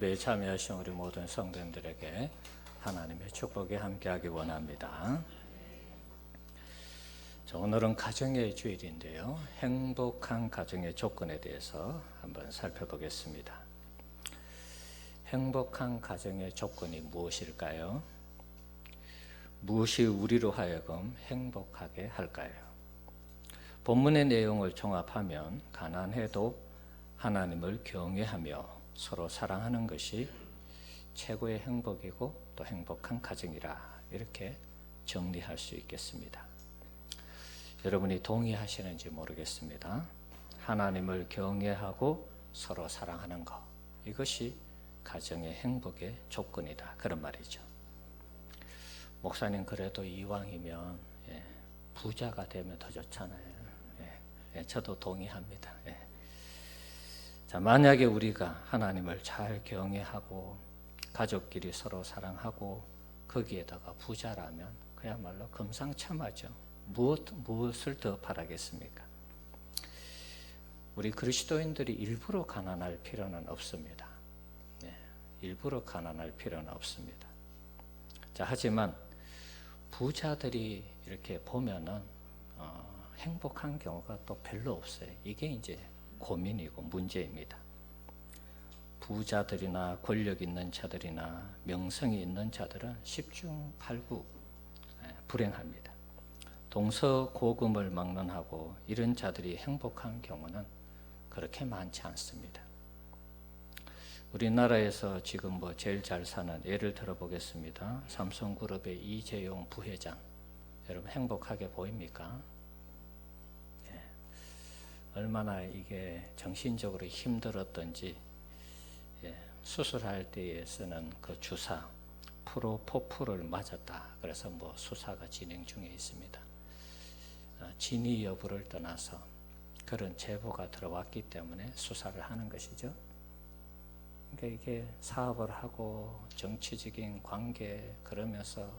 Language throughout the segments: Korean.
예배에 참여하신 우리 모든 성도님들에게 하나님의 축복이 함께하기 원합니다. 자, 오늘은 가정의 주일인데요. 행복한 가정의 조건에 대해서 한번 살펴보겠습니다. 행복한 가정의 조건이 무엇일까요? 무엇이 우리로 하여금 행복하게 할까요? 본문의 내용을 종합하면 가난해도 하나님을 경외하며 서로 사랑하는 것이 최고의 행복이고 또 행복한 가정이라 이렇게 정리할 수 있겠습니다. 여러분이 동의하시는지 모르겠습니다. 하나님을 경외하고 서로 사랑하는 것, 이것이 가정의 행복의 조건이다, 그런 말이죠. 목사님, 그래도 이왕이면 부자가 되면 더 좋잖아요. 저도 동의합니다. 자, 만약에 우리가 하나님을 잘 경외하고 가족끼리 서로 사랑하고 거기에다가 부자라면 그야말로 금상첨화죠. 무엇을 더 바라겠습니까? 우리 그리스도인들이 일부러 가난할 필요는 없습니다. 일부러 가난할 필요는 없습니다. 자, 하지만 부자들이 이렇게 보면은 행복한 경우가 또 별로 없어요. 이게 이제 고민이고 문제입니다. 부자들이나 권력 있는 자들이나 명성이 있는 자들은 10중 8구 불행합니다. 동서고금을 막론하고 이런 자들이 행복한 경우는 그렇게 많지 않습니다. 우리나라에서 지금 제일 잘 사는 예를 들어 보겠습니다. 삼성그룹의 이재용 부회장, 여러분 행복하게 보입니까? 얼마나 이게 정신적으로 힘들었던지, 수술할 때에 쓰는 그 주사 프로포폴을 맞았다. 그래서 수사가 진행 중에 있습니다. 진위 여부를 떠나서 그런 제보가 들어왔기 때문에 수사를 하는 것이죠. 그러니까 이게 사업을 하고 정치적인 관계 그러면서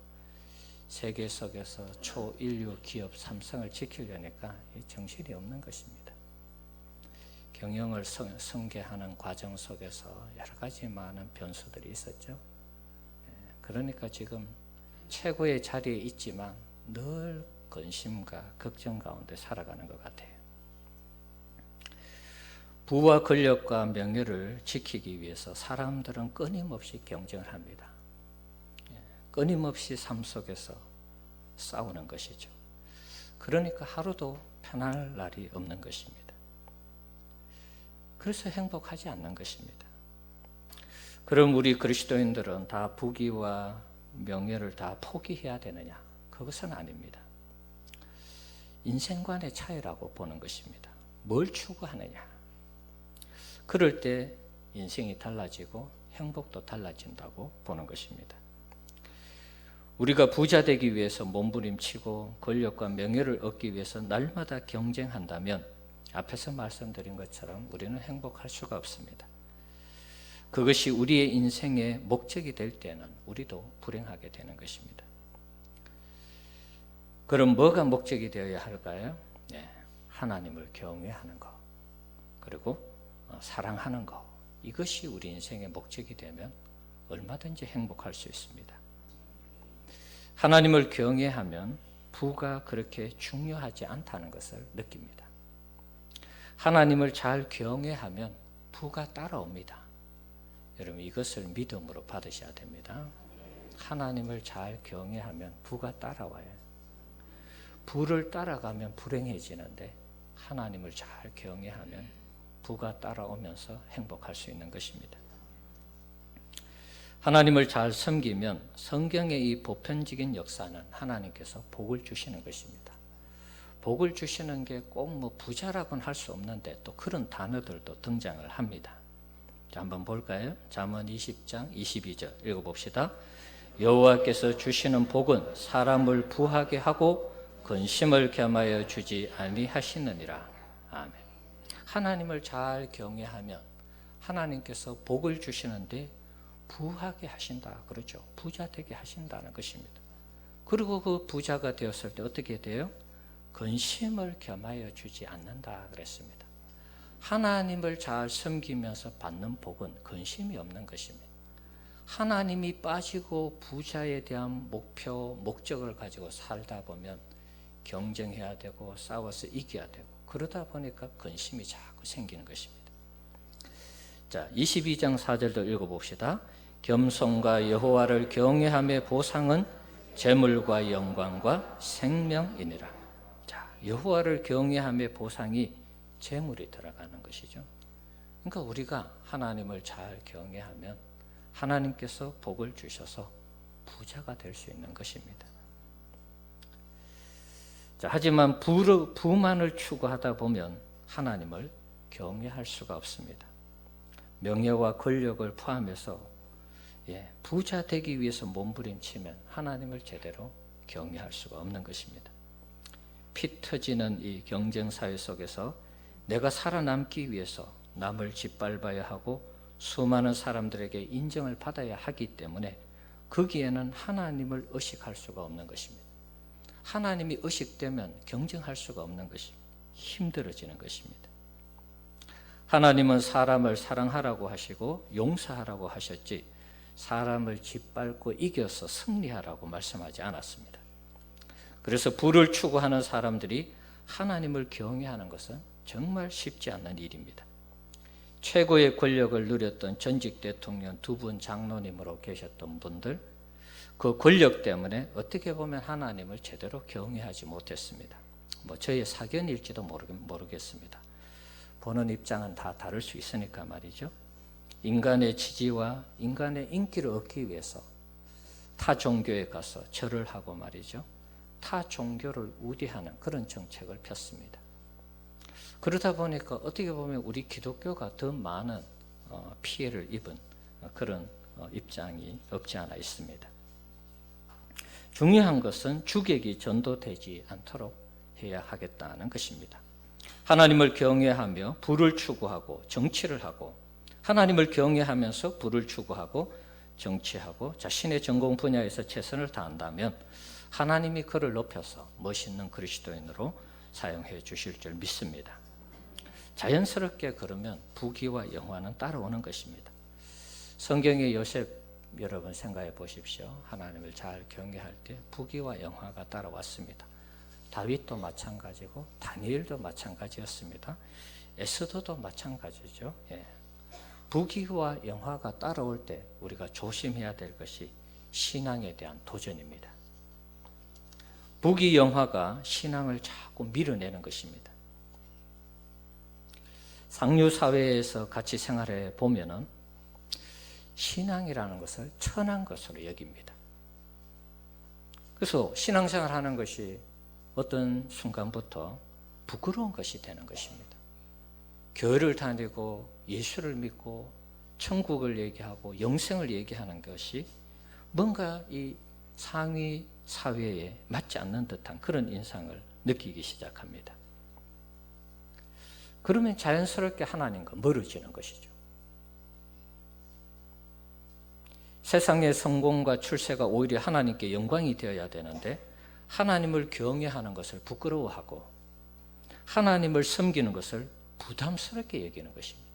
세계 속에서 초인류 기업 삼성을 지키려니까 정신이 없는 것입니다. 경영을 승계하는 과정 속에서 여러 가지 많은 변수들이 있었죠. 그러니까 지금 최고의 자리에 있지만 늘 근심과 걱정 가운데 살아가는 것 같아요. 부와 권력과 명예를 지키기 위해서 사람들은 끊임없이 경쟁을 합니다. 끊임없이 삶 속에서 싸우는 것이죠. 그러니까 하루도 편할 날이 없는 것입니다. 그래서 행복하지 않는 것입니다. 그럼 우리 그리스도인들은 다 부귀와 명예를 다 포기해야 되느냐? 그것은 아닙니다. 인생관의 차이라고 보는 것입니다. 뭘 추구하느냐? 그럴 때 인생이 달라지고 행복도 달라진다고 보는 것입니다. 우리가 부자 되기 위해서 몸부림치고 권력과 명예를 얻기 위해서 날마다 경쟁한다면 앞에서 말씀드린 것처럼 우리는 행복할 수가 없습니다. 그것이 우리의 인생의 목적이 될 때는 우리도 불행하게 되는 것입니다. 그럼 뭐가 목적이 되어야 할까요? 하나님을 경외하는 것, 그리고 사랑하는 것, 이것이 우리 인생의 목적이 되면 얼마든지 행복할 수 있습니다. 하나님을 경외하면 부가 그렇게 중요하지 않다는 것을 느낍니다. 하나님을 잘 경외하면 부가 따라옵니다. 여러분, 이것을 믿음으로 받으셔야 됩니다. 하나님을 잘 경외하면 부가 따라와요. 부를 따라가면 불행해지는데 하나님을 잘 경외하면 부가 따라오면서 행복할 수 있는 것입니다. 하나님을 잘 섬기면 성경의 이 보편적인 역사는 하나님께서 복을 주시는 것입니다. 복을 주시는 게 꼭 부자라고는 할 수 없는데 또 그런 단어들도 등장을 합니다. 자, 한번 볼까요? 잠언 20장 22절 읽어봅시다. 여호와께서 주시는 복은 사람을 부하게 하고 근심을 겸하여 주지 아니하시느니라. 아멘. 하나님을 잘 경외하면 하나님께서 복을 주시는데 부하게 하신다, 그렇죠? 부자 되게 하신다는 것입니다. 그리고 그 부자가 되었을 때 어떻게 돼요? 근심을 겸하여 주지 않는다 그랬습니다. 하나님을 잘 섬기면서 받는 복은 근심이 없는 것입니다. 하나님이 빠지고 부자에 대한 목표, 목적을 가지고 살다 보면 경쟁해야 되고 싸워서 이겨야 되고 그러다 보니까 근심이 자꾸 생기는 것입니다. 자, 22장 4절도 읽어봅시다. 겸손과 여호와를 경외함의 보상은 재물과 영광과 생명이니라. 자, 여호와를 경외함의 보상이 재물이 들어가는 것이죠. 그러니까 우리가 하나님을 잘 경외하면 하나님께서 복을 주셔서 부자가 될 수 있는 것입니다. 자, 하지만 부만을 추구하다 보면 하나님을 경외할 수가 없습니다. 명예와 권력을 포함해서 부자 되기 위해서 몸부림치면 하나님을 제대로 경외할 수가 없는 것입니다. 피 터지는 이 경쟁사회 속에서 내가 살아남기 위해서 남을 짓밟아야 하고 수많은 사람들에게 인정을 받아야 하기 때문에 거기에는 하나님을 의식할 수가 없는 것입니다. 하나님이 의식되면 경쟁할 수가 없는 것입니다. 힘들어지는 것입니다. 하나님은 사람을 사랑하라고 하시고 용서하라고 하셨지 사람을 짓밟고 이겨서 승리하라고 말씀하지 않았습니다. 그래서 부를 추구하는 사람들이 하나님을 경외하는 것은 정말 쉽지 않는 일입니다. 최고의 권력을 누렸던 전직 대통령 두 분 장로님으로 계셨던 분들, 그 권력 때문에 어떻게 보면 하나님을 제대로 경외하지 못했습니다. 저의 사견일지도 모르겠습니다. 보는 입장은 다 다를 수 있으니까 말이죠. 인간의 지지와 인간의 인기를 얻기 위해서 타 종교에 가서 절을 하고 말이죠. 타 종교를 우대하는 그런 정책을 폈습니다. 그러다 보니까 어떻게 보면 우리 기독교가 더 많은 피해를 입은 그런 입장이 없지 않아 있습니다. 중요한 것은 주객이 전도되지 않도록 해야 하겠다는 것입니다. 하나님을 경외하며 부를 추구하고 정치를 하고 하나님을 경외하면서 부를 추구하고 정치하고 자신의 전공 분야에서 최선을 다한다면 하나님이 그를 높여서 멋있는 그리스도인으로 사용해 주실 줄 믿습니다. 자연스럽게 그러면 부귀와 영화는 따라오는 것입니다. 성경의 요셉 여러분 생각해 보십시오. 하나님을 잘 경외할 때 부귀와 영화가 따라왔습니다. 다윗도 마찬가지고 다니엘도 마찬가지였습니다. 에스더도 마찬가지죠. 부귀와 영화가 따라올 때 우리가 조심해야 될 것이 신앙에 대한 도전입니다. 부귀 영화가 신앙을 자꾸 밀어내는 것입니다. 상류 사회에서 같이 생활해 보면은 신앙이라는 것을 천한 것으로 여깁니다. 그래서 신앙생활 하는 것이 어떤 순간부터 부끄러운 것이 되는 것입니다. 교회를 다니고 예수를 믿고 천국을 얘기하고 영생을 얘기하는 것이 뭔가 이 상위 사회에 맞지 않는 듯한 그런 인상을 느끼기 시작합니다. 그러면 자연스럽게 하나님과 멀어지는 것이죠. 세상의 성공과 출세가 오히려 하나님께 영광이 되어야 되는데 하나님을 경외하는 것을 부끄러워하고 하나님을 섬기는 것을 부담스럽게 여기는 것입니다.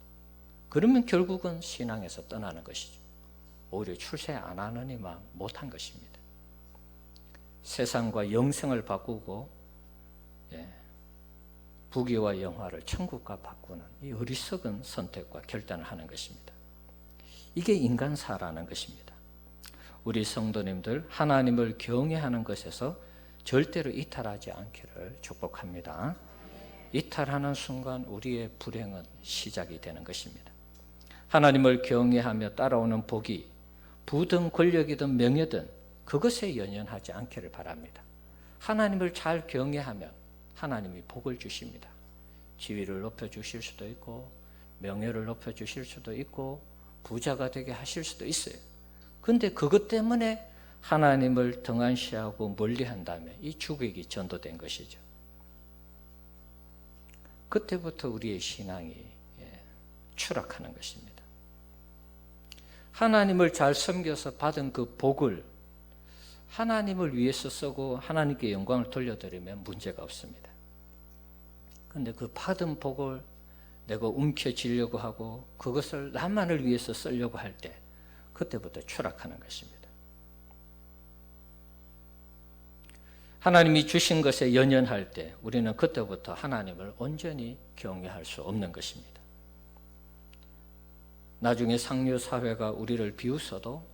그러면 결국은 신앙에서 떠나는 것이죠. 오히려 출세 안 하느니만 못한 것입니다. 세상과 영생을 바꾸고 부귀와 영화를 천국과 바꾸는 이 어리석은 선택과 결단을 하는 것입니다. 이게 인간사라는 것입니다. 우리 성도님들 하나님을 경외하는 것에서 절대로 이탈하지 않기를 축복합니다. 이탈하는 순간 우리의 불행은 시작이 되는 것입니다. 하나님을 경외하며 따라오는 복이 부든 권력이든 명예든 그것에 연연하지 않기를 바랍니다. 하나님을 잘 경외하면 하나님이 복을 주십니다. 지위를 높여주실 수도 있고 명예를 높여주실 수도 있고 부자가 되게 하실 수도 있어요. 그런데 그것 때문에 하나님을 등한시하고 멀리한다면 이 주객이 전도된 것이죠. 그때부터 우리의 신앙이 추락하는 것입니다. 하나님을 잘 섬겨서 받은 그 복을 하나님을 위해서 쓰고 하나님께 영광을 돌려드리면 문제가 없습니다. 그런데 그 받은 복을 내가 움켜쥐려고 하고 그것을 나만을 위해서 쓰려고 할 때 그때부터 추락하는 것입니다. 하나님이 주신 것에 연연할 때 우리는 그때부터 하나님을 온전히 경외할 수 없는 것입니다. 나중에 상류사회가 우리를 비웃어도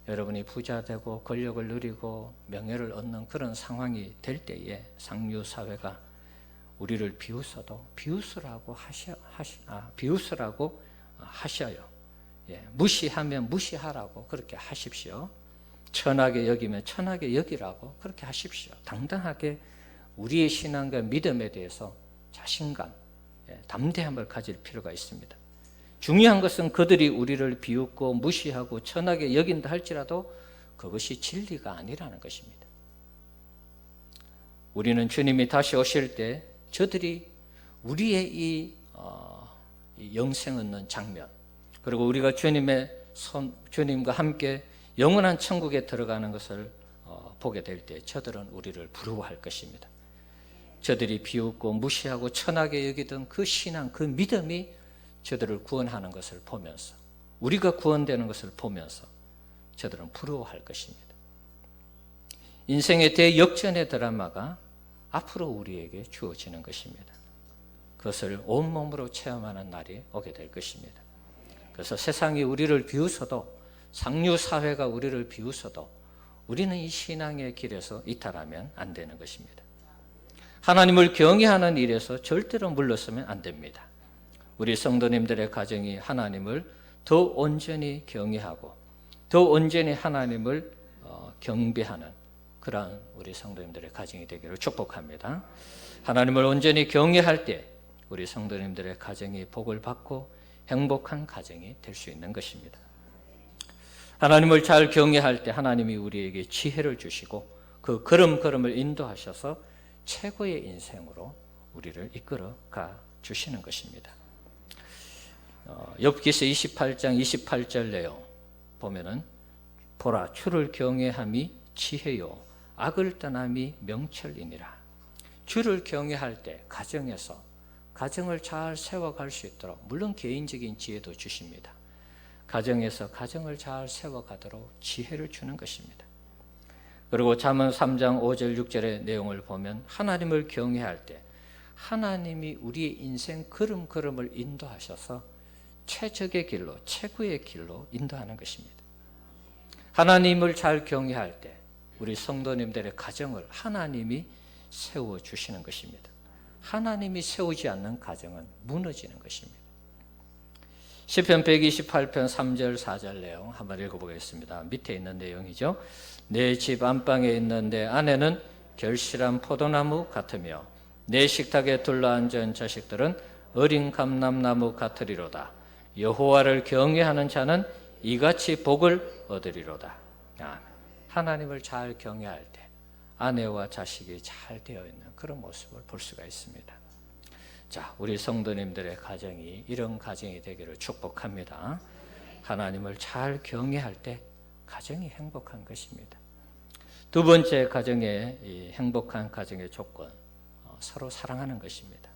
여러분이 부자 되고 권력을 누리고 명예를 얻는 그런 상황이 될 때에 상류사회가 우리를 비웃어도 비웃으라고 하셔요. 예, 무시하면 무시하라고 그렇게 하십시오. 천하게 여기면 천하게 여기라고 그렇게 하십시오. 당당하게 우리의 신앙과 믿음에 대해서 자신감, 담대함을 가질 필요가 있습니다. 중요한 것은 그들이 우리를 비웃고 무시하고 천하게 여긴다 할지라도 그것이 진리가 아니라는 것입니다. 우리는 주님이 다시 오실 때 저들이 우리의 이 영생 얻는 장면, 그리고 우리가 주님과 함께 영원한 천국에 들어가는 것을 보게 될 때 저들은 우리를 부러워할 것입니다. 저들이 비웃고 무시하고 천하게 여기던 그 신앙, 그 믿음이 저들을 구원하는 것을 보면서, 우리가 구원되는 것을 보면서 저들은 부러워할 것입니다. 인생의 대역전의 드라마가 앞으로 우리에게 주어지는 것입니다. 그것을 온몸으로 체험하는 날이 오게 될 것입니다. 그래서 세상이 우리를 비웃어도, 상류사회가 우리를 비웃어도 우리는 이 신앙의 길에서 이탈하면 안 되는 것입니다. 하나님을 경외하는 일에서 절대로 물러서면 안 됩니다. 우리 성도님들의 가정이 하나님을 더 온전히 경외하고 더 온전히 하나님을 경배하는 그러한 우리 성도님들의 가정이 되기를 축복합니다. 하나님을 온전히 경외할 때 우리 성도님들의 가정이 복을 받고 행복한 가정이 될 수 있는 것입니다. 하나님을 잘 경외할 때 하나님이 우리에게 지혜를 주시고 그 걸음걸음을 인도하셔서 최고의 인생으로 우리를 이끌어가 주시는 것입니다. 욥기서 28장 28절 내용 보면은 보라 주를 경외함이 지혜요 악을 떠남이 명철이니라. 주를 경외할 때 가정에서 가정을 잘 세워갈 수 있도록, 물론 개인적인 지혜도 주십니다. 가정에서 가정을 잘 세워가도록 지혜를 주는 것입니다. 그리고 잠언 3장 5절 6절의 내용을 보면 하나님을 경외할 때 하나님이 우리의 인생 걸음걸음을 인도하셔서 최적의 길로, 최고의 길로 인도하는 것입니다. 하나님을 잘 경외할 때 우리 성도님들의 가정을 하나님이 세워주시는 것입니다. 하나님이 세우지 않는 가정은 무너지는 것입니다. 시편 128편 3절 4절 내용 한번 읽어보겠습니다. 밑에 있는 내용이죠. 내 집 안방에 있는 내 아내는 결실한 포도나무 같으며 내 식탁에 둘러앉은 자식들은 어린 감람나무 같으리로다. 여호와를 경외하는 자는 이같이 복을 얻으리로다. 하나님을 잘 경외할 때 아내와 자식이 잘 되어 있는 그런 모습을 볼 수가 있습니다. 자, 우리 성도님들의 가정이 이런 가정이 되기를 축복합니다. 하나님을 잘 경외할 때 가정이 행복한 것입니다. 두 번째 가정의 이 행복한 가정의 조건, 서로 사랑하는 것입니다.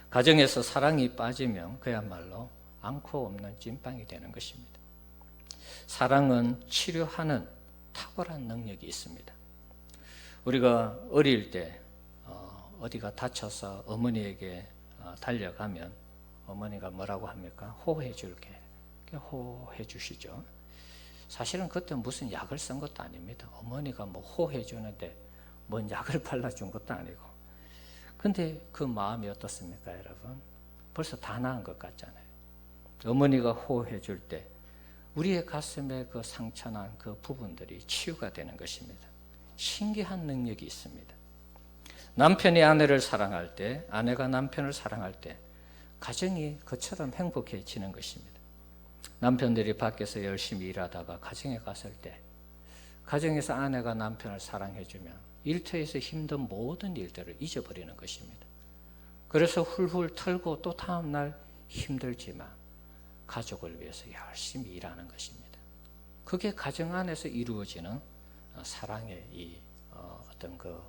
가정에서 사랑이 빠지면 그야말로 않고 없는 찐빵이 되는 것입니다. 사랑은 치료하는 탁월한 능력이 있습니다. 우리가 어릴 때 어디가 다쳐서 어머니에게 달려가면 어머니가 뭐라고 합니까? 호해 줄게. 호해 주시죠. 사실은 그때 무슨 약을 쓴 것도 아닙니다. 어머니가 뭐 호해 주는데 뭔 약을 발라준 것도 아니고. 근데 그 마음이 어떻습니까, 여러분? 벌써 다 나은 것 같잖아요. 어머니가 호해 줄 때 우리의 가슴에 그 상처난 그 부분들이 치유가 되는 것입니다. 신기한 능력이 있습니다. 남편이 아내를 사랑할 때, 아내가 남편을 사랑할 때 가정이 그처럼 행복해지는 것입니다. 남편들이 밖에서 열심히 일하다가 가정에 갔을 때 가정에서 아내가 남편을 사랑해주면 일터에서 힘든 모든 일들을 잊어버리는 것입니다. 그래서 훌훌 털고 또 다음날 힘들지만 가족을 위해서 열심히 일하는 것입니다. 그게 가정 안에서 이루어지는 사랑의 이 어떤 그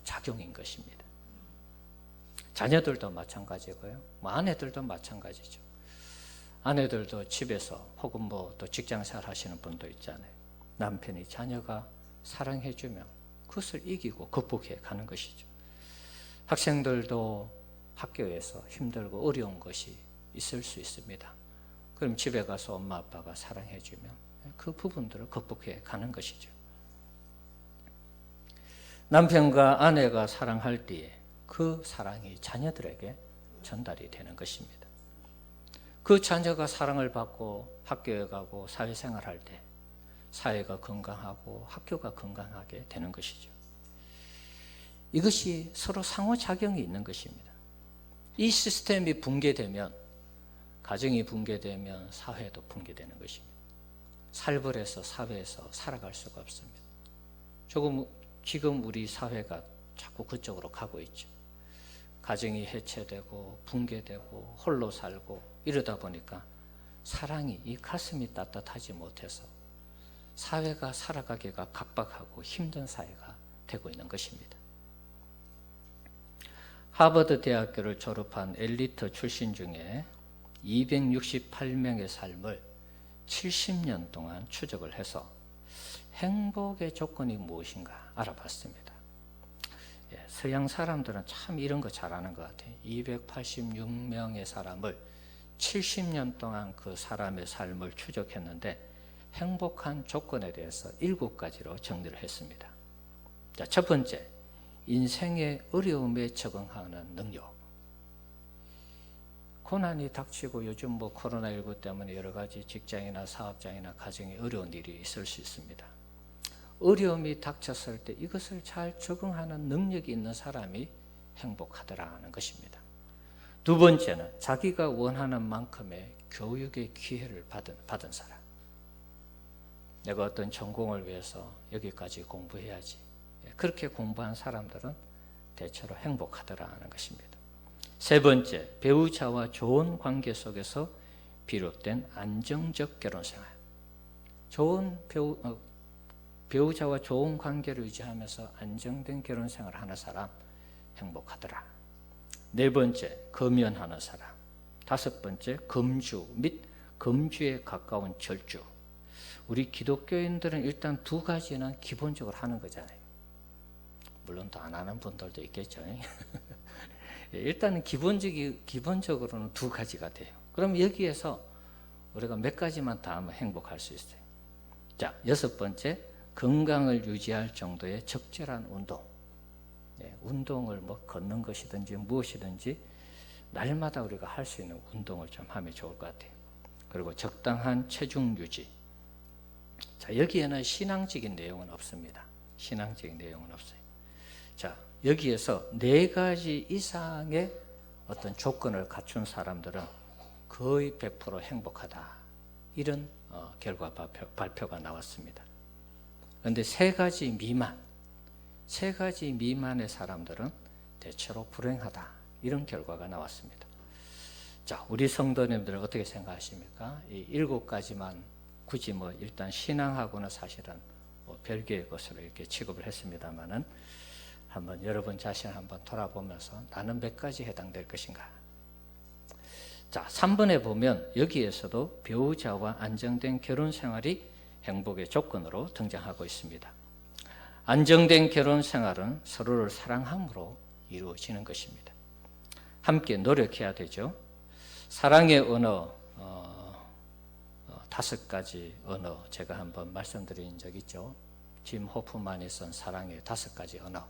작용인 것입니다. 자녀들도 마찬가지고요. 뭐 아내들도 마찬가지죠. 아내들도 집에서 혹은 뭐 또 직장생활 하시는 분도 있잖아요. 남편이 자녀가 사랑해주면 그것을 이기고 극복해 가는 것이죠. 학생들도 학교에서 힘들고 어려운 것이 있을 수 있습니다. 그럼 집에 가서 엄마 아빠가 사랑해주면 그 부분들을 극복해 가는 것이죠. 남편과 아내가 사랑할 때에 그 사랑이 자녀들에게 전달이 되는 것입니다. 그 자녀가 사랑을 받고 학교에 가고 사회생활할 때 사회가 건강하고 학교가 건강하게 되는 것이죠. 이것이 서로 상호작용이 있는 것입니다. 이 시스템이 붕괴되면, 가정이 붕괴되면 사회도 붕괴되는 것입니다. 살벌해서 사회에서 살아갈 수가 없습니다. 지금 우리 사회가 자꾸 그쪽으로 가고 있죠. 가정이 해체되고 붕괴되고 홀로 살고 이러다 보니까 사랑이, 이 가슴이 따뜻하지 못해서 사회가 살아가기가 각박하고 힘든 사회가 되고 있는 것입니다. 하버드 대학교를 졸업한 엘리트 출신 중에 268명의 삶을 70년 동안 추적을 해서 행복의 조건이 무엇인가 알아봤습니다. 서양 사람들은 참 이런 거 잘하는 것 같아요. 286명의 사람을 70년 동안 그 사람의 삶을 추적했는데 행복한 조건에 대해서 7가지로 정리를 했습니다. 자, 첫 번째, 인생의 어려움에 적응하는 능력. 고난이 닥치고 요즘 뭐 코로나19 때문에 여러 가지 직장이나 사업장이나 가정에 어려운 일이 있을 수 있습니다. 어려움이 닥쳤을 때 이것을 잘 적응하는 능력이 있는 사람이 행복하더라는 것입니다. 두 번째는 자기가 원하는 만큼의 교육의 기회를 받은 사람. 내가 어떤 전공을 위해서 여기까지 공부해야지. 그렇게 공부한 사람들은 대체로 행복하더라는 것입니다. 세 번째, 배우자와 좋은 관계 속에서 비롯된 안정적 결혼생활. 배우자와 좋은 관계를 유지하면서 안정된 결혼생활을 하는 사람 행복하더라. 네 번째, 금연하는 사람. 다섯 번째, 금주 및 금주에 가까운 절주. 우리 기독교인들은 일단 2가지는 기본적으로 하는 거잖아요. 물론 또 안 하는 분들도 있겠죠. 일단은 기본적으로는 2가지가 돼요. 그럼 여기에서 우리가 몇 가지만 다 하면 행복할 수 있어요. 자, 6번째, 건강을 유지할 정도의 적절한 운동. 운동을 뭐 걷는 것이든지 무엇이든지 날마다 우리가 할 수 있는 운동을 좀 하면 좋을 것 같아요. 그리고 적당한 체중 유지. 자, 여기에는 신앙적인 내용은 없습니다. 신앙적인 내용은 없어요. 자, 여기에서 4가지 이상의 어떤 조건을 갖춘 사람들은 거의 100% 행복하다. 이런 결과 발표가 나왔습니다. 그런데 3가지 미만의 사람들은 대체로 불행하다. 이런 결과가 나왔습니다. 자, 우리 성도님들은 어떻게 생각하십니까? 이 7가지만 굳이 뭐 일단 신앙하고는 사실은 뭐 별개의 것으로 이렇게 취급을 했습니다만은 한번 여러분 자신을 한번 돌아보면서 나는 몇 가지 해당될 것인가? 자, 3번에 보면 여기에서도 배우자와 안정된 결혼 생활이 행복의 조건으로 등장하고 있습니다. 안정된 결혼 생활은 서로를 사랑함으로 이루어지는 것입니다. 함께 노력해야 되죠. 사랑의 언어 5가지 언어 제가 한번 말씀드린 적 있죠. 짐 호프만이 쓴 사랑의 5가지 언어.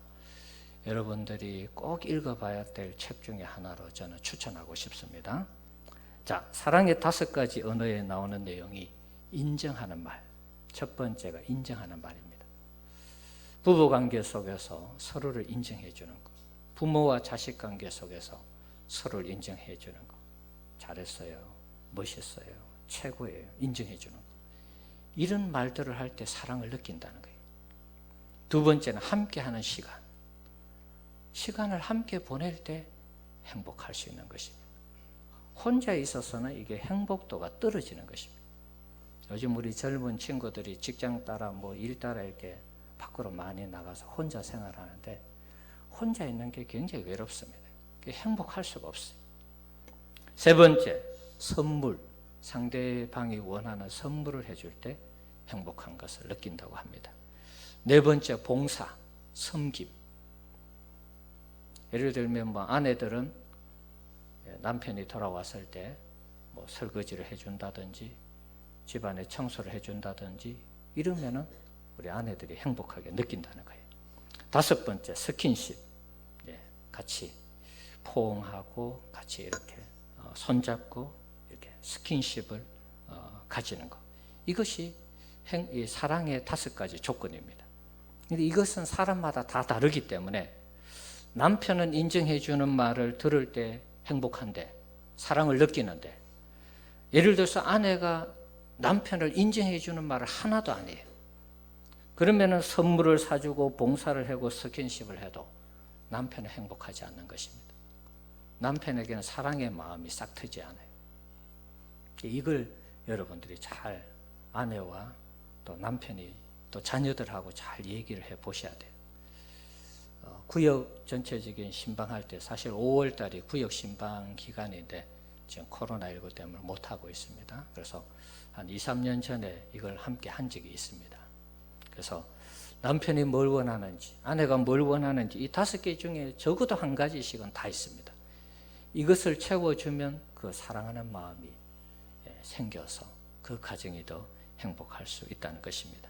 여러분들이 꼭 읽어봐야 될 책 중에 하나로 저는 추천하고 싶습니다. 자, 사랑의 5가지 언어에 나오는 내용이 인정하는 말. 첫 번째가 인정하는 말입니다. 부부관계 속에서 서로를 인정해 주는 것. 부모와 자식 관계 속에서 서로를 인정해 주는 것. 잘했어요. 멋있어요. 최고예요. 인정해 주는 것. 이런 말들을 할 때 사랑을 느낀다는 거예요. 두 번째는 함께하는 시간. 시간을 함께 보낼 때 행복할 수 있는 것입니다. 혼자 있어서는 이게 행복도가 떨어지는 것입니다. 요즘 우리 젊은 친구들이 직장 따라 뭐 일 따라 이렇게 밖으로 많이 나가서 혼자 생활하는데 혼자 있는 게 굉장히 외롭습니다. 행복할 수가 없어요. 세 번째, 선물. 상대방이 원하는 선물을 해줄 때 행복한 것을 느낀다고 합니다. 네 번째, 봉사, 섬김. 예를 들면 아내들은 남편이 돌아왔을 때 설거지를 해준다든지 집안에 청소를 해준다든지 이러면은 우리 아내들이 행복하게 느낀다는 거예요. 다섯 번째, 스킨십. 같이 포옹하고 같이 이렇게 손잡고 이렇게 스킨십을 가지는 것. 이것이 사랑의 5가지 조건입니다. 근데 이것은 사람마다 다 다르기 때문에 남편은 인정해 주는 말을 들을 때 행복한데, 사랑을 느끼는데, 예를 들어서 아내가 남편을 인정해 주는 말을 하나도 안 해요. 그러면은 선물을 사주고 봉사를 하고 스킨십을 해도 남편은 행복하지 않는 것입니다. 남편에게는 사랑의 마음이 싹 트지 않아요. 이걸 여러분들이 잘 아내와 또 남편이 또 자녀들하고 잘 얘기를 해 보셔야 돼요. 구역 전체적인 신방할 때 사실 5월 달이 구역 신방 기간인데 지금 코로나19 때문에 못하고 있습니다. 그래서 한 2, 3년 전에 이걸 함께 한 적이 있습니다. 그래서 남편이 뭘 원하는지, 아내가 뭘 원하는지 이 5개 중에 적어도 한 가지씩은 다 있습니다. 이것을 채워주면 그 사랑하는 마음이 생겨서 그 가정이 더 행복할 수 있다는 것입니다.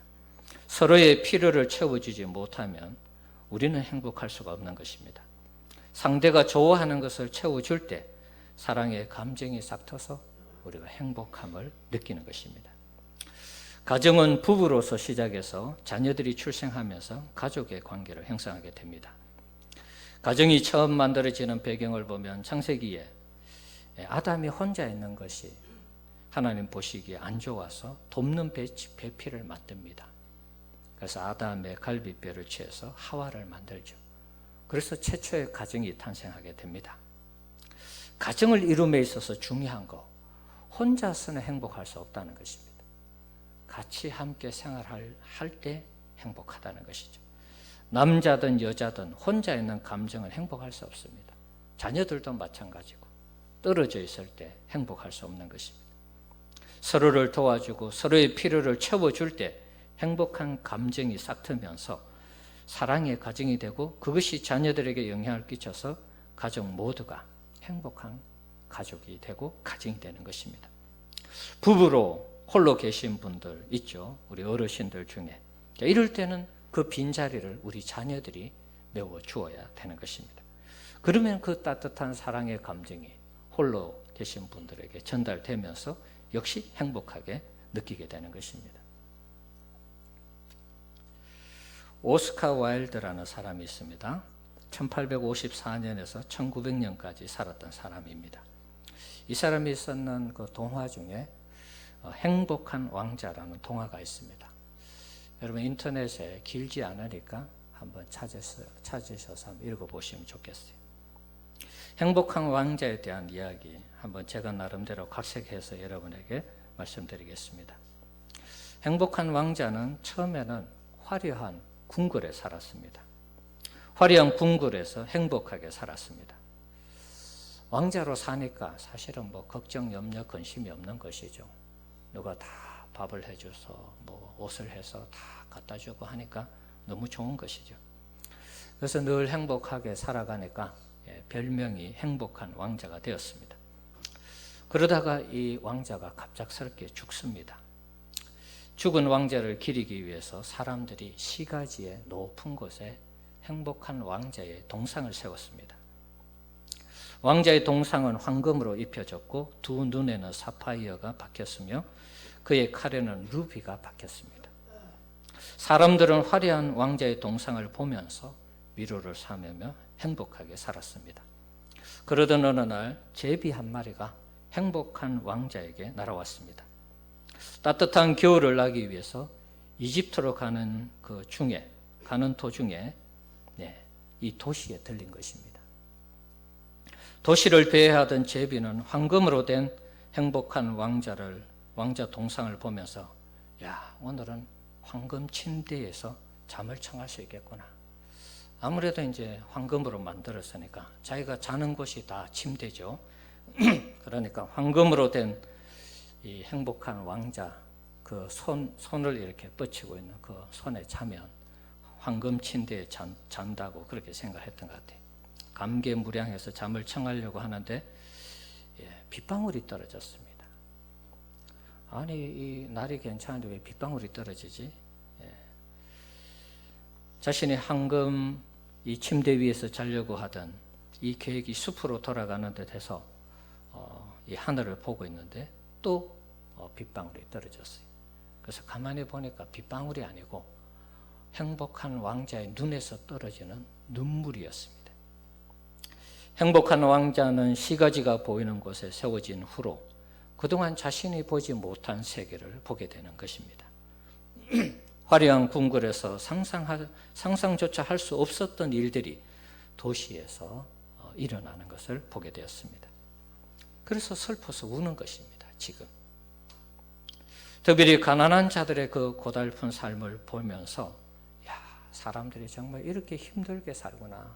서로의 필요를 채워주지 못하면 우리는 행복할 수가 없는 것입니다. 상대가 좋아하는 것을 채워줄 때 사랑의 감정이 싹 터서 우리가 행복함을 느끼는 것입니다. 가정은 부부로서 시작해서 자녀들이 출생하면서 가족의 관계를 형성하게 됩니다. 가정이 처음 만들어지는 배경을 보면 창세기에 아담이 혼자 있는 것이 하나님 보시기에 안 좋아서 돕는 배필을 만듭니다. 그래서 아담의 갈비뼈를 취해서 하와를 만들죠. 그래서 최초의 가정이 탄생하게 됩니다. 가정을 이룸에 있어서 중요한 거, 혼자서는 행복할 수 없다는 것입니다. 같이 함께 생활할 때 행복하다는 것이죠. 남자든 여자든 혼자 있는 감정은 행복할 수 없습니다. 자녀들도 마찬가지고 떨어져 있을 때 행복할 수 없는 것입니다. 서로를 도와주고 서로의 필요를 채워줄 때 행복한 감정이 싹 트면서 사랑의 가정이 되고 그것이 자녀들에게 영향을 끼쳐서 가족 모두가 행복한 가족이 되고 가정이 되는 것입니다. 부부로 홀로 계신 분들 있죠. 우리 어르신들 중에. 이럴 때는 그 빈자리를 우리 자녀들이 메워주어야 되는 것입니다. 그러면 그 따뜻한 사랑의 감정이 홀로 계신 분들에게 전달되면서 역시 행복하게 느끼게 되는 것입니다. 오스카 와일드라는 사람이 있습니다. 1854년에서 1900년까지 살았던 사람입니다. 이 사람이 썼는 그 동화 중에 행복한 왕자라는 동화가 있습니다. 여러분 인터넷에 길지 않으니까 한번 찾으셔서 한번 읽어보시면 좋겠어요. 행복한 왕자에 대한 이야기 한번 제가 나름대로 각색해서 여러분에게 말씀드리겠습니다. 행복한 왕자는 처음에는 화려한 궁궐에 살았습니다. 화려한 궁궐에서 행복하게 살았습니다. 왕자로 사니까 사실은 걱정, 염려, 근심이 없는 것이죠. 누가 다 밥을 해줘서 옷을 해서 다 갖다 주고 하니까 너무 좋은 것이죠. 그래서 늘 행복하게 살아가니까 별명이 행복한 왕자가 되었습니다. 그러다가 이 왕자가 갑작스럽게 죽습니다. 죽은 왕자를 기리기 위해서 사람들이 시가지의 높은 곳에 행복한 왕자의 동상을 세웠습니다. 왕자의 동상은 황금으로 입혀졌고 두 눈에는 사파이어가 박혔으며 그의 칼에는 루비가 박혔습니다. 사람들은 화려한 왕자의 동상을 보면서 위로를 삼으며 행복하게 살았습니다. 그러던 어느 날 제비 한 마리가 행복한 왕자에게 날아왔습니다. 따뜻한 겨울을 나기 위해서 이집트로 가는 도중에 이 도시에 들린 것입니다. 도시를 배회하던 제비는 황금으로 된 행복한 왕자 동상을 보면서 오늘은 황금 침대에서 잠을 청할 수 있겠구나. 아무래도 이제 황금으로 만들었으니까 자기가 자는 곳이 다 침대죠. 그러니까 황금으로 된 이 행복한 왕자 그 손을 이렇게 뻗치고 있는 그 손에 자면 황금 침대에 잔다고 그렇게 생각했던 것 같아요. 감개무량해서 잠을 청하려고 하는데 빗방울이 떨어졌습니다. 아니 이 날이 괜찮은데 왜 빗방울이 떨어지지? 자신이 황금 이 침대 위에서 자려고 하던 이 계획이 숲으로 돌아가는 듯해서 이 하늘을 보고 있는데 또 빗방울이 떨어졌어요. 그래서 가만히 보니까 빗방울이 아니고 행복한 왕자의 눈에서 떨어지는 눈물이었습니다. 행복한 왕자는 시가지가 보이는 곳에 세워진 후로 그동안 자신이 보지 못한 세계를 보게 되는 것입니다. 화려한 궁궐에서 상상조차 할 수 없었던 일들이 도시에서 일어나는 것을 보게 되었습니다. 그래서 슬퍼서 우는 것입니다. 지금 특별히 가난한 자들의 그 고달픈 삶을 보면서 사람들이 정말 이렇게 힘들게 살구나.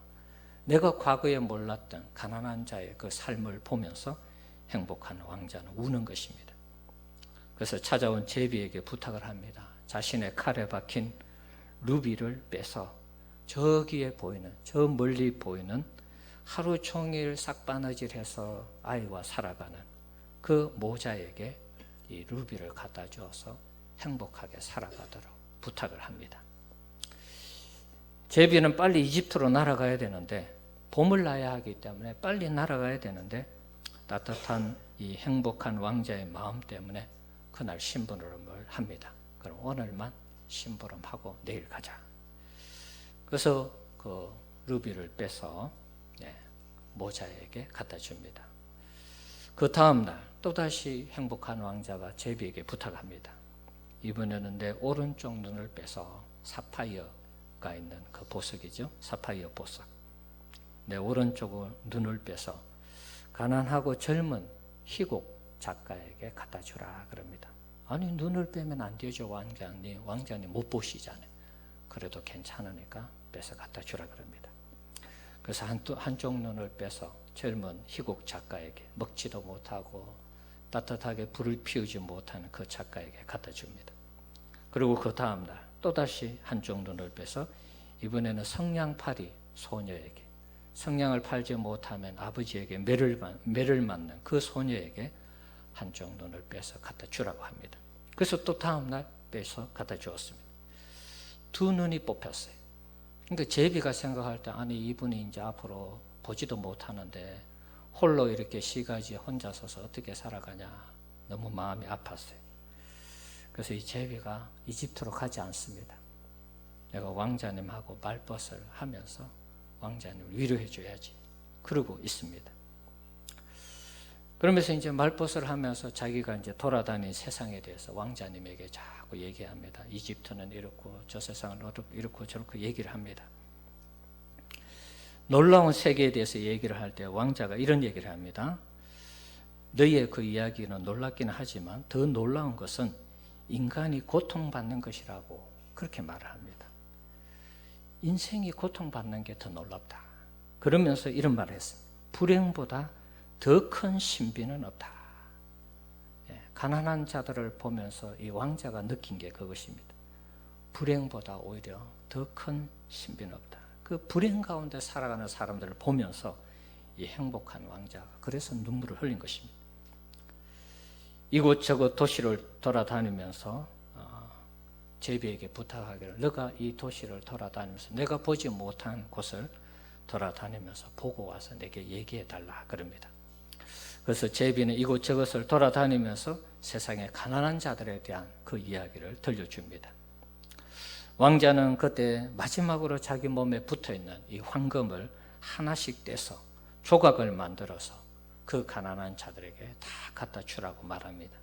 내가 과거에 몰랐던 가난한 자의 그 삶을 보면서 행복한 왕자는 우는 것입니다. 그래서 찾아온 제비에게 부탁을 합니다. 자신의 칼에 박힌 루비를 빼서 저기에 보이는, 저 멀리 보이는 하루 종일 싹바느질해서 아이와 살아가는 그 모자에게 이 루비를 갖다 주어서 행복하게 살아가도록 부탁을 합니다. 제비는 빨리 이집트로 날아가야 되는데 봄을 나야 하기 때문에 빨리 날아가야 되는데 따뜻한 이 행복한 왕자의 마음 때문에 그날 심부름을 합니다. 그럼 오늘만 심부름하고 내일 가자. 그래서 그 루비를 빼서 모자에게 갖다 줍니다. 그 다음날 또다시 행복한 왕자가 제비에게 부탁합니다. 이번에는 내 오른쪽 눈을 빼서 사파이어가 있는 그 보석이죠. 사파이어 보석. 내 오른쪽 눈을 빼서 가난하고 젊은 희곡 작가에게 갖다 주라 그럽니다. 아니 눈을 빼면 안 되죠 왕자님. 왕자님 못 보시잖아요. 그래도 괜찮으니까 빼서 갖다 주라 그럽니다. 그래서 한쪽 눈을 빼서 젊은 희곡 작가에게 먹지도 못하고 따뜻하게 불을 피우지 못하는 그 작가에게 갖다 줍니다. 그리고 그 다음날 또다시 한쪽 눈을 빼서 이번에는 성냥팔이 소녀에게 성냥을 팔지 못하면 아버지에게 매를 맞는 그 소녀에게 한쪽 눈을 빼서 갖다 주라고 합니다. 그래서 또 다음날 빼서 갖다 주었습니다. 두 눈이 뽑혔어요. 그러니까 제비가 생각할 때 아니 이분이 이제 앞으로 보지도 못하는데 홀로 이렇게 시가지에 혼자 서서 어떻게 살아가냐 너무 마음이 아팠어요. 그래서 이 제비가 이집트로 가지 않습니다. 내가 왕자님하고 말벗을 하면서 왕자님을 위로해 줘야지 그러고 있습니다. 그러면서 이제 말벗을 하면서 자기가 이제 돌아다닌 세상에 대해서 왕자님에게 자꾸 얘기합니다. 이집트는 이렇고 저 세상은 이렇고 저렇고 얘기를 합니다. 놀라운 세계에 대해서 얘기를 할 때 왕자가 이런 얘기를 합니다. 너희의 그 이야기는 놀랍기는 하지만 더 놀라운 것은 인간이 고통받는 것이라고 그렇게 말을 합니다. 인생이 고통받는 게 더 놀랍다. 그러면서 이런 말을 했습니다. 불행보다 더 큰 신비는 없다. 가난한 자들을 보면서 이 왕자가 느낀 게 그것입니다. 불행보다 오히려 더 큰 신비는 없다. 그 불행 가운데 살아가는 사람들을 보면서 이 행복한 왕자가 그래서 눈물을 흘린 것입니다. 이곳저곳 도시를 돌아다니면서 제비에게 부탁하기를 너가 이 도시를 돌아다니면서 내가 보지 못한 곳을 돌아다니면서 보고 와서 내게 얘기해 달라 그럽니다. 그래서 제비는 이곳저곳을 돌아다니면서 세상의 가난한 자들에 대한 그 이야기를 들려줍니다. 왕자는 그때 마지막으로 자기 몸에 붙어있는 이 황금을 하나씩 떼서 조각을 만들어서 그 가난한 자들에게 다 갖다 주라고 말합니다.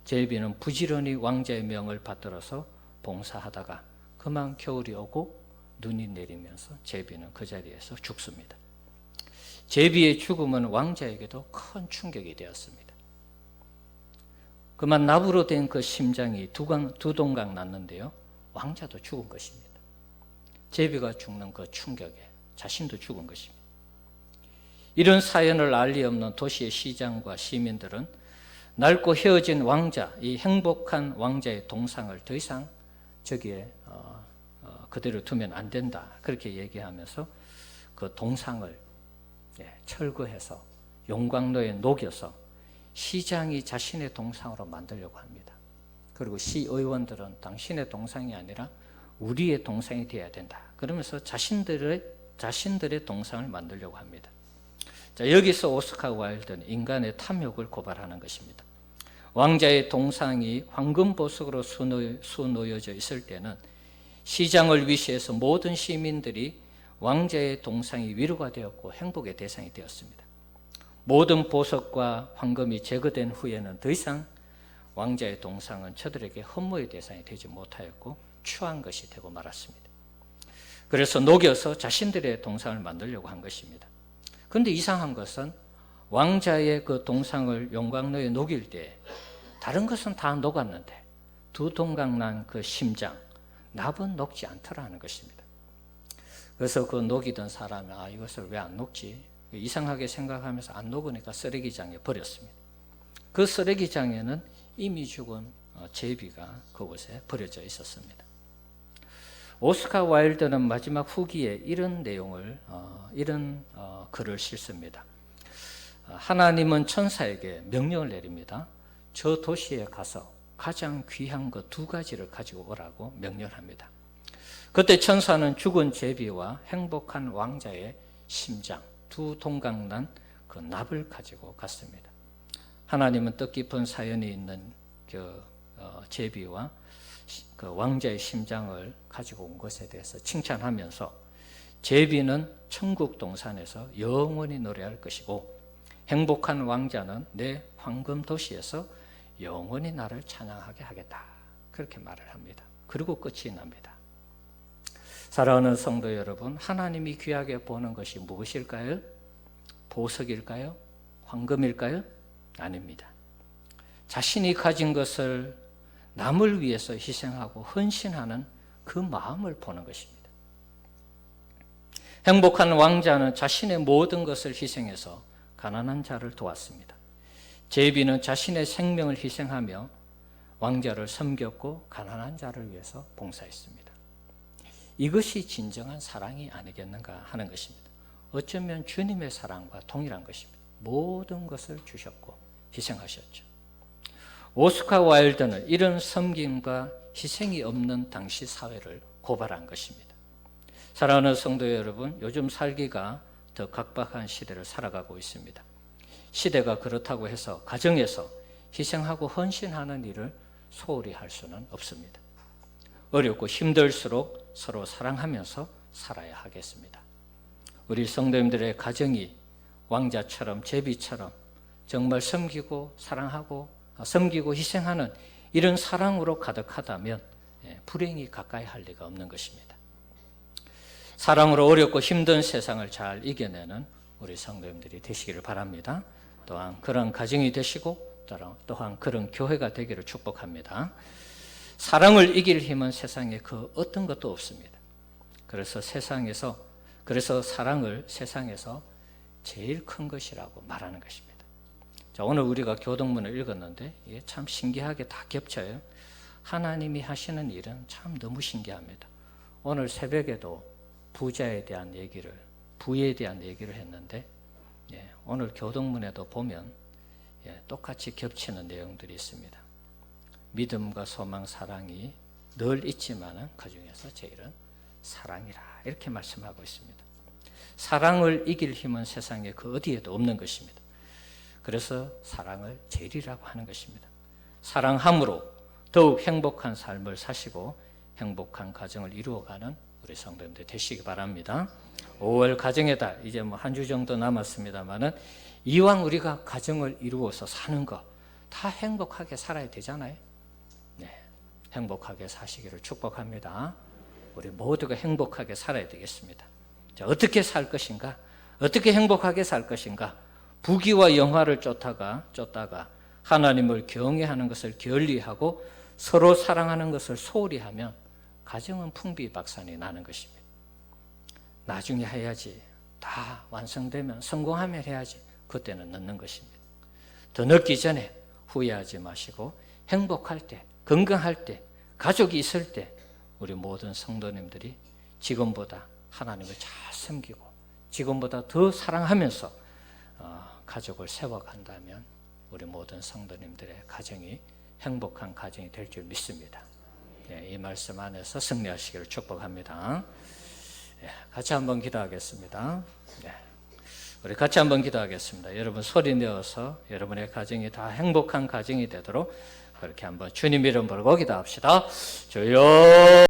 제비는 부지런히 왕자의 명을 받들어서 봉사하다가 그만 겨울이 오고 눈이 내리면서 제비는 그 자리에서 죽습니다. 제비의 죽음은 왕자에게도 큰 충격이 되었습니다. 그만 나무로 된 그 심장이 두 동강 났는데요. 왕자도 죽은 것입니다. 제비가 죽는 그 충격에 자신도 죽은 것입니다. 이런 사연을 알 리 없는 도시의 시장과 시민들은 낡고 헤어진 왕자, 이 행복한 왕자의 동상을 더 이상 저기에 그대로 두면 안 된다, 그렇게 얘기하면서 그 동상을 철거해서 용광로에 녹여서 시장이 자신의 동상으로 만들려고 합니다. 그리고 시의원들은 당신의 동상이 아니라 우리의 동상이 되어야 된다, 그러면서 자신들의 동상을 만들려고 합니다. 자, 여기서 오스카 와일드는 인간의 탐욕을 고발하는 것입니다. 왕자의 동상이 황금 보석으로 수놓여져 있을 때는 시장을 위시해서 모든 시민들이 왕자의 동상이 위로가 되었고 행복의 대상이 되었습니다. 모든 보석과 황금이 제거된 후에는 더 이상 왕자의 동상은 저들에게 헌모의 대상이 되지 못하였고 추한 것이 되고 말았습니다. 그래서 녹여서 자신들의 동상을 만들려고 한 것입니다. 그런데 이상한 것은 왕자의 그 동상을 용광로에 녹일 때 다른 것은 다 녹았는데 두 동강난 그 심장, 납은 녹지 않더라는 것입니다. 그래서 그 녹이던 사람이 이것을 왜 안 녹지? 이상하게 생각하면서 안 녹으니까 쓰레기장에 버렸습니다. 그 쓰레기장에는 이미 죽은 제비가 그곳에 버려져 있었습니다. 오스카 와일드는 마지막 후기에 이런 내용을 이런 글을 싣습니다. 하나님은 천사에게 명령을 내립니다. 저 도시에 가서 가장 귀한 것 2가지를 가지고 오라고 명령합니다. 그때 천사는 죽은 제비와 행복한 왕자의 심장, 두 동강난 그 납을 가지고 갔습니다. 하나님은 뜻깊은 사연이 있는 그 제비와 그 왕자의 심장을 가지고 온 것에 대해서 칭찬하면서 제비는 천국 동산에서 영원히 노래할 것이고 행복한 왕자는 내 황금 도시에서 영원히 나를 찬양하게 하겠다, 그렇게 말을 합니다. 그리고 끝이 납니다. 사랑하는 성도 여러분, 하나님이 귀하게 보는 것이 무엇일까요? 보석일까요? 황금일까요? 아닙니다. 자신이 가진 것을 남을 위해서 희생하고 헌신하는 그 마음을 보는 것입니다. 행복한 왕자는 자신의 모든 것을 희생해서 가난한 자를 도왔습니다. 제비는 자신의 생명을 희생하며 왕자를 섬겼고 가난한 자를 위해서 봉사했습니다. 이것이 진정한 사랑이 아니겠는가 하는 것입니다. 어쩌면 주님의 사랑과 동일한 것입니다. 모든 것을 주셨고 희생하셨죠. 오스카 와일드는 이런 섬김과 희생이 없는 당시 사회를 고발한 것입니다. 사랑하는 성도 여러분, 요즘 살기가 더 각박한 시대를 살아가고 있습니다. 시대가 그렇다고 해서 가정에서 희생하고 헌신하는 일을 소홀히 할 수는 없습니다. 어렵고 힘들수록 서로 사랑하면서 살아야 하겠습니다. 우리 성도님들의 가정이 왕자처럼 제비처럼 정말 섬기고 사랑하고 섬기고 희생하는 이런 사랑으로 가득하다면 불행이 가까이 할 리가 없는 것입니다. 사랑으로 어렵고 힘든 세상을 잘 이겨내는 우리 성도님들이 되시기를 바랍니다. 또한 그런 가정이 되시고 또한 그런 교회가 되기를 축복합니다. 사랑을 이길 힘은 세상에 그 어떤 것도 없습니다. 그래서 사랑을 세상에서 제일 큰 것이라고 말하는 것입니다. 자, 오늘 우리가 교동문을 읽었는데 이게 참 신기하게 다 겹쳐요. 하나님이 하시는 일은 참 너무 신기합니다. 오늘 새벽에도 부자에 대한 얘기를, 부에 대한 얘기를 했는데 오늘 교동문에도 보면 똑같이 겹치는 내용들이 있습니다. 믿음과 소망, 사랑이 늘 있지만 그 중에서 제일은 사랑이라, 이렇게 말씀하고 있습니다. 사랑을 이길 힘은 세상에 그 어디에도 없는 것입니다. 그래서 사랑을 제일이라고 하는 것입니다. 사랑함으로 더욱 행복한 삶을 사시고 행복한 가정을 이루어가는 우리 성도님들 되시기 바랍니다. 5월 가정의 달, 이제 한 주 정도 남았습니다만은 이왕 우리가 가정을 이루어서 사는 거 다 행복하게 살아야 되잖아요. 행복하게 사시기를 축복합니다. 우리 모두가 행복하게 살아야 되겠습니다. 자, 어떻게 살 것인가? 어떻게 행복하게 살 것인가? 부귀와 영화를 쫓다가 하나님을 경외하는 것을 게을리하고 서로 사랑하는 것을 소홀히 하면 가정은 풍비박산이 나는 것입니다. 나중에 해야지. 다 완성되면 성공하면 해야지. 그때는 넣는 것입니다. 더 늦기 전에 후회하지 마시고 행복할 때, 건강할 때, 가족이 있을 때 우리 모든 성도님들이 지금보다 하나님을 잘 섬기고 지금보다 더 사랑하면서 가족을 세워간다면 우리 모든 성도님들의 가정이 행복한 가정이 될 줄 믿습니다. 이 말씀 안에서 승리하시기를 축복합니다. 같이 한번 기도하겠습니다. 우리 같이 한번 기도하겠습니다. 여러분 소리 내어서 여러분의 가정이 다 행복한 가정이 되도록 그렇게 한번 주님 이름 부르고 기도합시다. 주여